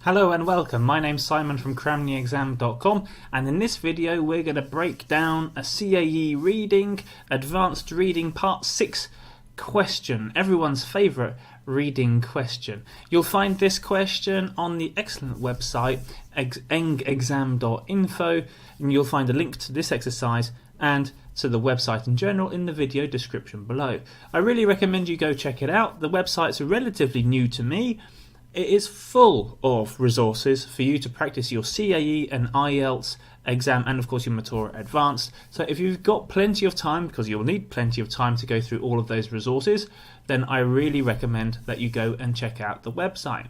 Hello and welcome, my name's Simon from CramTheExam.com, and in this video we're going to break down a CAE reading, advanced reading part 6 question, everyone's favourite reading question. You'll find this question on the excellent website engexam.info, and you'll find a link to this exercise and to the website in general in the video description below. I really recommend you go check it out. The website's relatively new to me. It is full of resources for you to practice your CAE and IELTS exam and of course your Matura Advanced. So if you've got plenty of time, because you'll need plenty of time to go through all of those resources, then I really recommend that you go and check out the website.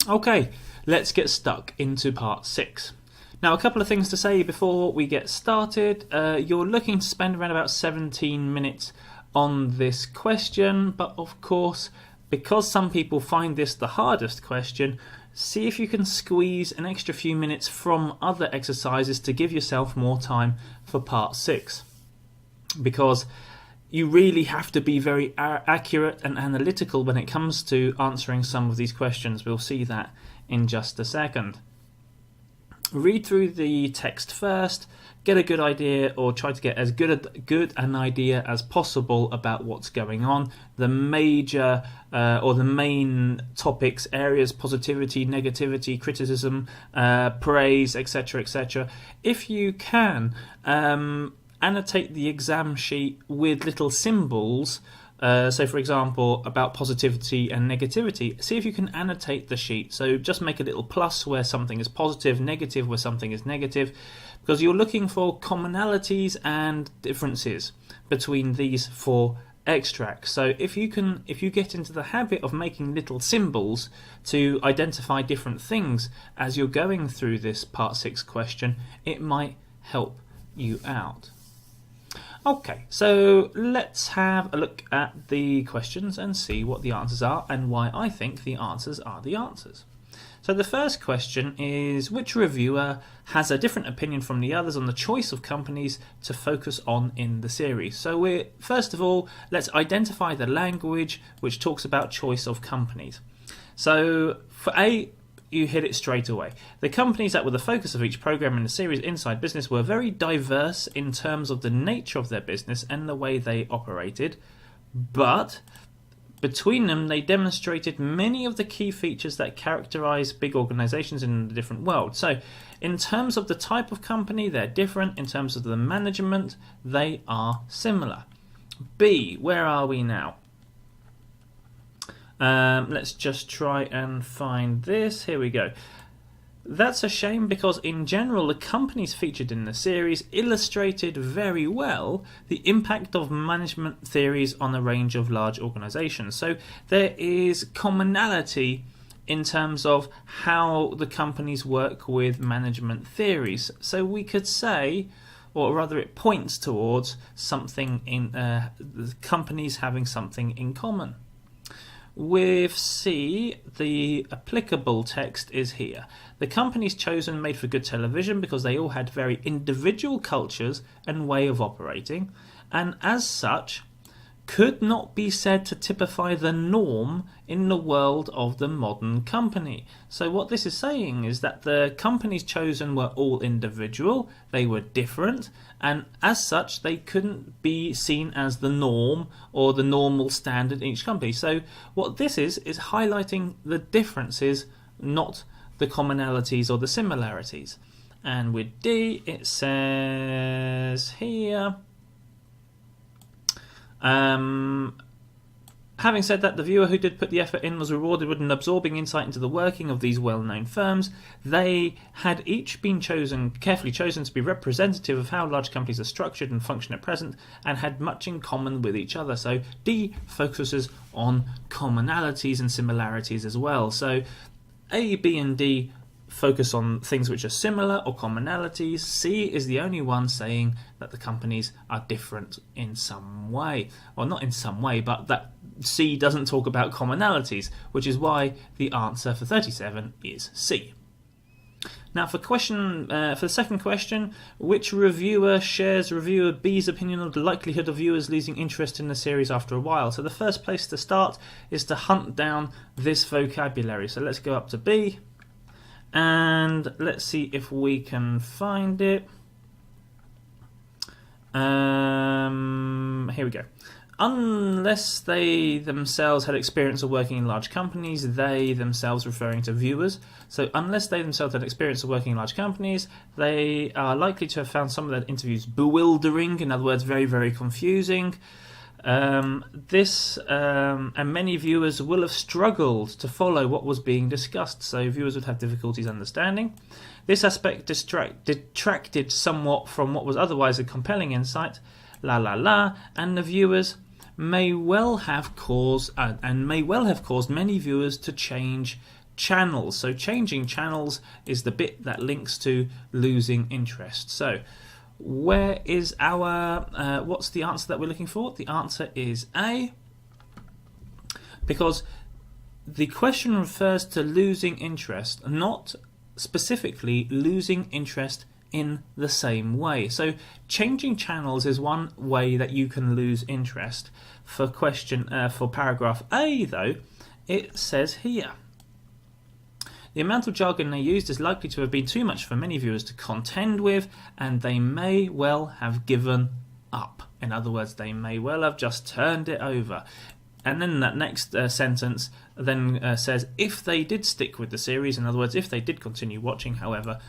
Okay, let's get stuck into part 6. Now, a couple of things to say before we get started. You're looking to spend around about 17 minutes on this question, but of course, because some people find this the hardest question, see if you can squeeze an extra few minutes from other exercises to give yourself more time for part 6. Because you really have to be very accurate and analytical when it comes to answering some of these questions. We'll see that in just a second. Read through the text first, get a good idea, or try to get as good an idea as possible about what's going on, the major or the main topics, areas, positivity, negativity, criticism, praise, etc., etc. If you can, annotate the exam sheet with little symbols. So for example, about positivity and negativity, see if you can annotate the sheet. So just make a little plus where something is positive, negative where something is negative, because you're looking for commonalities and differences between these 4 extracts. So if you get into the habit of making little symbols to identify different things as you're going through this part 6 question, it might help you out. Okay, so let's have a look at the questions and see what the answers are and why I think the answers are the answers. So the first question is, which reviewer has a different opinion from the others on the choice of companies to focus on in the series? So first of all, let's identify the language which talks about choice of companies. So for A, you hit it straight away. The companies that were the focus of each program in the series Inside Business were very diverse in terms of the nature of their business and the way they operated, but between them they demonstrated many of the key features that characterize big organizations in the different world. So in terms of the type of company, they're different. In terms of the management, they are similar. B, where are we now? Let's just try and find this. Here we go. That's a shame, because in general the companies featured in the series illustrated very well the impact of management theories on a range of large organizations. So there is commonality in terms of how the companies work with management theories. So we could say, or rather it points towards something in the companies having something in common. With C, the applicable text is here. The companies chosen made for good television because they all had very individual cultures and way of operating, and as such could not be said to typify the norm in the world of the modern company. So what this is saying is that the companies chosen were all individual, they were different, and as such they couldn't be seen as the norm or the normal standard in each company. So what this is highlighting the differences, not the commonalities or the similarities. And with D, it says here, having said that, the viewer who did put the effort in was rewarded with an absorbing insight into the working of these well-known firms. They had each been carefully chosen to be representative of how large companies are structured and function at present, and had much in common with each other. So D focuses on commonalities and similarities as well. So A, B and D focus on things which are similar or commonalities. C is the only one saying that the companies are different in some way. Well, not in some way, but that C doesn't talk about commonalities, which is why the answer for 37 is C. Now for the second question, which reviewer shares reviewer B's opinion of the likelihood of viewers losing interest in the series after a while? So the first place to start is to hunt down this vocabulary. So let's go up to B and let's see if we can find it. Here we go. Unless they themselves had experience of working in large companies, they themselves referring to viewers. So unless they themselves had experience of working in large companies, they are likely to have found some of their interviews bewildering, in other words, very, very confusing. And many viewers will have struggled to follow what was being discussed, so viewers would have difficulties understanding. This aspect detracted somewhat from what was otherwise a compelling insight, and the viewers may well have caused many viewers to change channels. So changing channels is the bit that links to losing interest. So where is our what's the answer that we're looking for? The answer is A, because the question refers to losing interest, not specifically losing interest in the same way. So changing channels is one way that you can lose interest. For paragraph A though, it says here, the amount of jargon they used is likely to have been too much for many viewers to contend with, and they may well have given up. In other words, they may well have just turned it over. And then that next sentence then says, if they did stick with the series, in other words, if they did continue watching, however, ...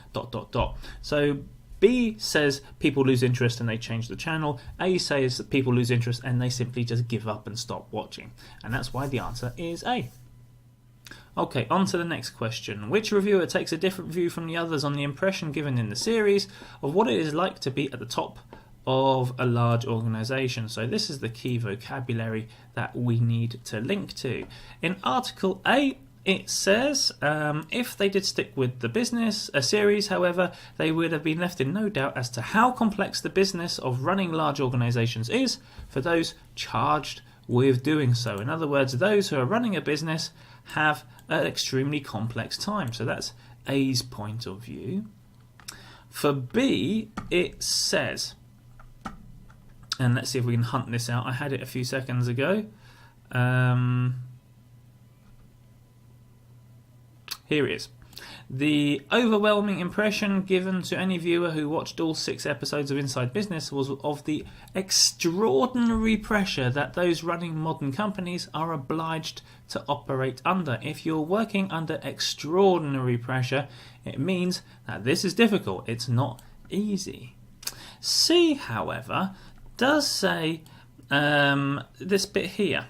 So B says people lose interest and they change the channel. A says that people lose interest and they simply just give up and stop watching. And that's why the answer is A. Okay, on to the next question. Which reviewer takes a different view from the others on the impression given in the series of what it is like to be at the top of a large organisation? So this is the key vocabulary that we need to link to. In Article A, it says, if they did stick with the series, however, they would have been left in no doubt as to how complex the business of running large organisations is for those charged with doing so. In other words, those who are running a business have an extremely complex time. So that's A's point of view. For B, it says, and let's see if we can hunt this out. I had it a few seconds ago. Here it is. The overwhelming impression given to any viewer who watched all 6 episodes of Inside Business was of the extraordinary pressure that those running modern companies are obliged to operate under. If you're working under extraordinary pressure, it means that this is difficult. It's not easy. C, however, does say this bit here.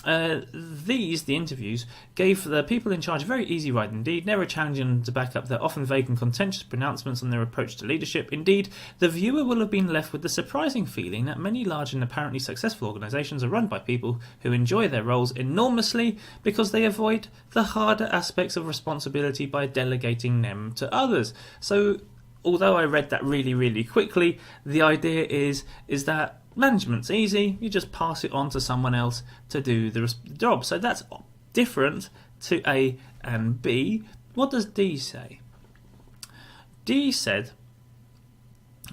The interviews, gave the people in charge a very easy ride indeed, never challenging them to back up their often vague and contentious pronouncements on their approach to leadership. Indeed, the viewer will have been left with the surprising feeling that many large and apparently successful organisations are run by people who enjoy their roles enormously because they avoid the harder aspects of responsibility by delegating them to others. So, although I read that really, really quickly, the idea is that management's easy, you just pass it on to someone else to do the job. So that's different to A and B. What does D say? D said,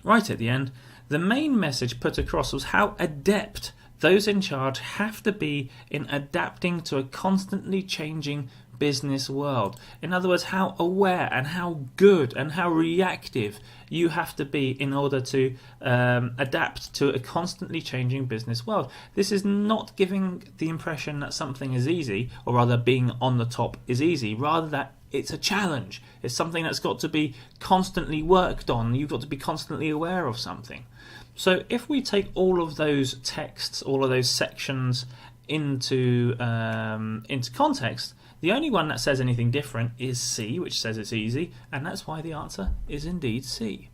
right at the end, the main message put across was how adept those in charge have to be in adapting to a constantly changing business world. In other words, how aware and how good and how reactive you have to be in order to adapt to a constantly changing business world. This is not giving the impression that something is easy, or rather being on the top is easy, rather that it's a challenge. It's something that's got to be constantly worked on. You've got to be constantly aware of something. So if we take all of those texts, all of those sections into context, the only one that says anything different is C, which says it's easy, and that's why the answer is indeed C.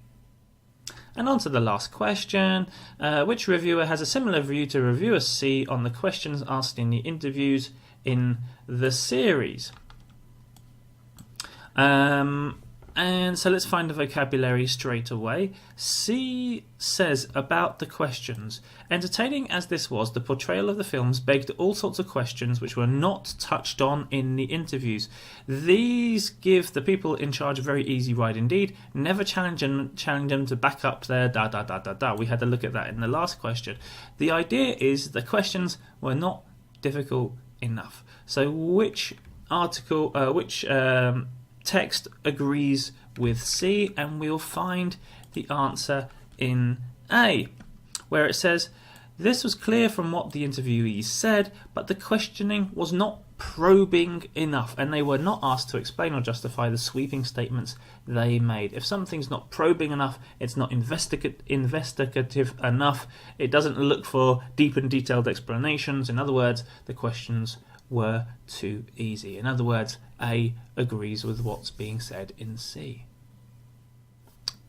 And on to the last question. Which reviewer has a similar view to reviewer C on the questions asked in the interviews in the series? And so let's find the vocabulary straight away. C says about the questions. Entertaining as this was, the portrayal of the films begged all sorts of questions which were not touched on in the interviews. These give the people in charge a very easy ride indeed. Never challenge them to back up their da. We had a look at that in the last question. The idea is the questions were not difficult enough. So which text agrees with C, and we'll find the answer in A, where it says, this was clear from what the interviewees said, but the questioning was not probing enough, and they were not asked to explain or justify the sweeping statements they made. If something's not probing enough, it's not investigative enough, it doesn't look for deep and detailed explanations. In other words, the questions were too easy. In other words, A agrees with what's being said in C.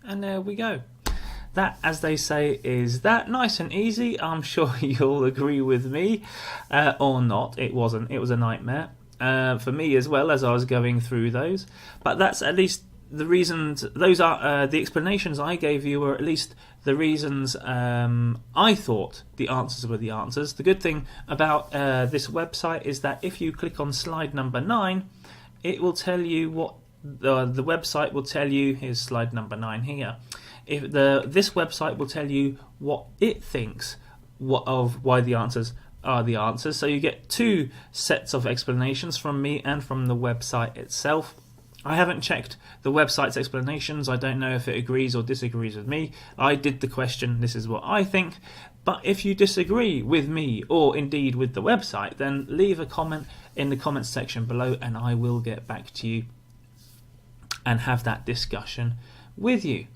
And there we go. That, as they say, is that. Nice and easy. I'm sure you'll agree with me, or not. It wasn't. It was a nightmare for me as well as I was going through those. But that's at least the reasons. Those are the explanations I gave you were at least the reasons I thought the answers were the answers. The good thing about this website is that if you click on slide number 9, it will tell you what the website will tell you. Here's slide number 9 here. This website will tell you what it thinks of why the answers are the answers. So you get 2 sets of explanations from me and from the website itself. I haven't checked the website's explanations. I don't know if it agrees or disagrees with me. I did the question, this is what I think. But if you disagree with me or indeed with the website, then leave a comment in the comments section below and I will get back to you and have that discussion with you.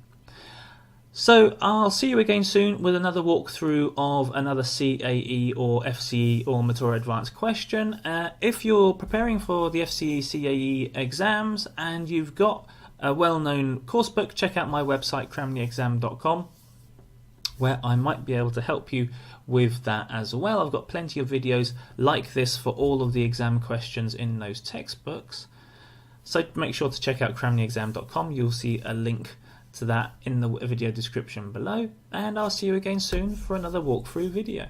So I'll see you again soon with another walkthrough of another CAE or FCE or Mature Advanced question. If you're preparing for the FCE CAE exams and you've got a well-known course book, check out my website CramTheExam.com, where I might be able to help you with that as well. I've got plenty of videos like this for all of the exam questions in those textbooks. So make sure to check out CramTheExam.com. You'll see a link to that in the video description below, and I'll see you again soon for another walkthrough video.